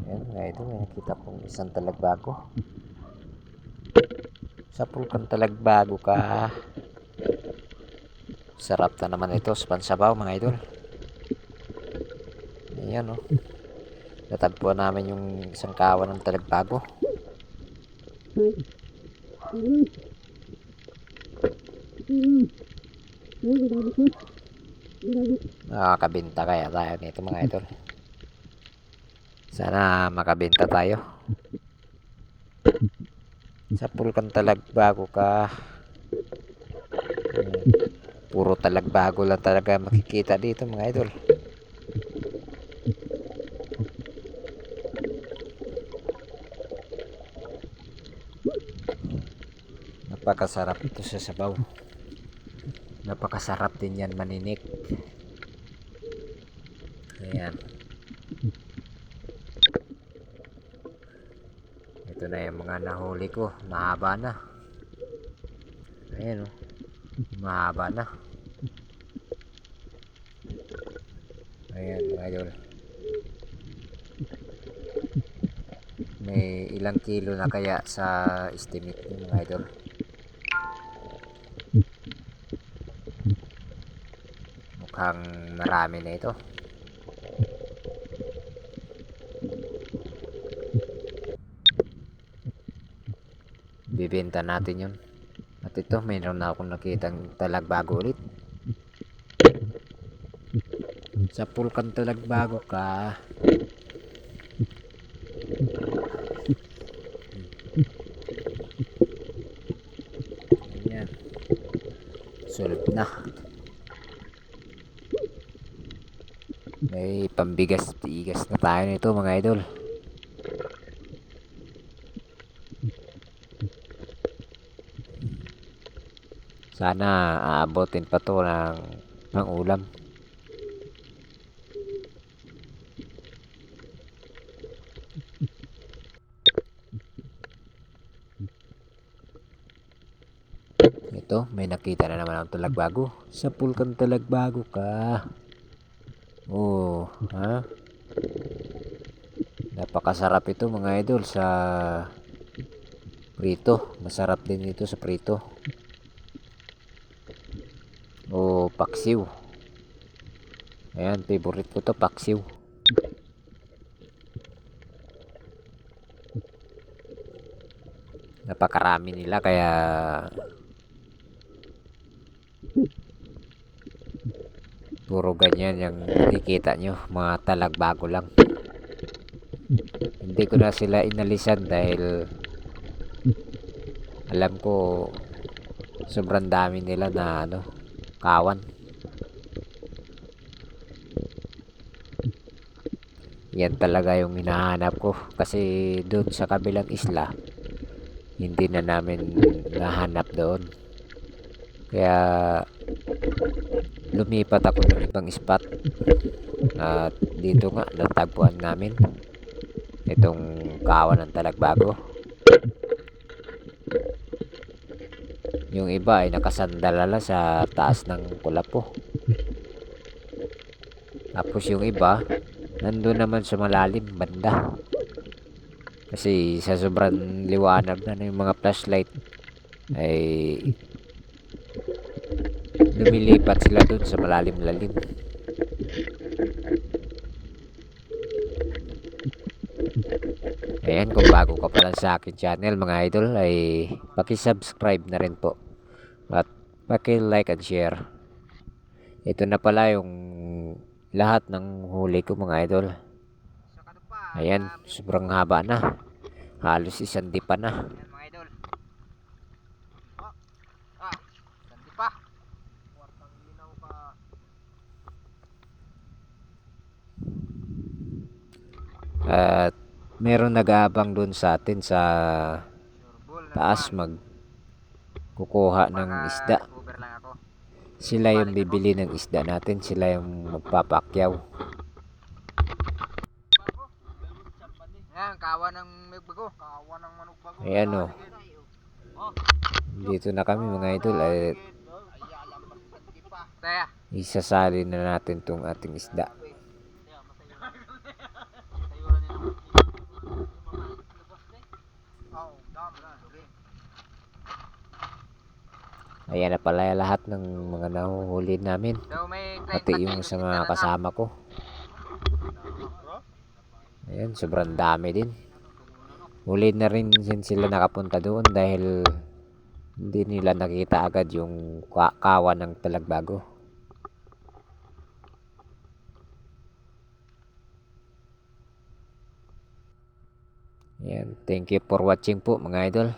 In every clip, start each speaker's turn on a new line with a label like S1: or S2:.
S1: Ayan mga idol, may nakita kong isang talagbago. Sa pulkan talagbago ka. Sarap na naman ito sa pansabaw mga idol. Ayan oh. Natagpuan namin yung isang kawan ng talagbago. Makakabenta kaya tayo nito mga idol. Sana makabenta tayo. Sa pulkan talagbago ka. Puro talagbago lang talaga makikita dito mga idol. Napakasarap ito sa sabaw. Napakasarap din yan maninik. Ayan. Ito na yung mga nahuli ko. Mahaba na. Ayan o. Mahaba na. Ayan mga idol. May ilang kilo na kaya sa estimate nyo mga idol. Mukhang marami na ito. Bibenta natin yun. At ito, mayroon na akong nakitang talagbago ulit. Sa pulkan talagbago ka. Ayan. Sulot na. May pambigas-tigas na tayo nito mga idol. Sana aabotin pa to ng ulam. Ito, may nakita na naman ang talagbago. Sa pulkan talagbago ka. Oh, ha? Napakasarap ito mga idol sa prito. Masarap din ito sa prito. O paksiw. Ayan, favorite ko to, paksiw. Napakarami nila kaya puro ganyan yung nakikita nyo, mga talagbago lang. Hindi ko na sila inalisan dahil alam ko sobrang dami nila na kawan. Yan talaga yung hinahanap ko kasi doon sa kabilang isla hindi na namin nahanap doon, kaya lumipat ako ng ibang spot at dito nga natagpuan namin itong kawan ng talagbago. Yung iba ay nakasandala sa taas ng kulapo, tapos yung iba nandun naman sa malalim banda kasi sa sobrang liwanag na ng mga flashlight ay lumilipat sila dun sa malalim-lalim. Ayan, kung bago ka pa lang sa akin channel mga idol ay paki-subscribe na rin po at paki-like and share. Ito na pala yung lahat ng huli ko mga idol. Ayan, sobrang haba na. Halos isang dipa na.
S2: Ayan mga idol. Isang dipa. Kwartang linaw pa.
S1: At meron nag-aabang doon sa atin sa taas magkukuha ng isda.
S2: Cover lang ako.
S1: Sila yung bibili ng isda natin, sila yung magpapakyaw.
S2: Ayan, kawa ng magbago. Kawa ng manugbago.
S1: Ayan o. Dito na kami mga idol ay isasali na natin tong ating isda. Ayan na pala lahat ng mga nahuhuli namin.
S2: So may
S1: Pati yung sa mga kasama ko. Ayan, sobrang dami din. Huli na rin din sila nakapunta doon dahil hindi nila nakita agad yung kawa ng talagbago. Ayan, thank you for watching po mga idol.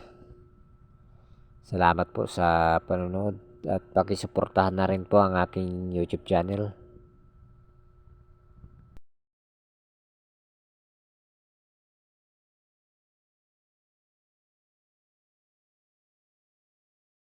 S1: Salamat po sa panonood at pakisuportahan na rin po ang aking YouTube channel.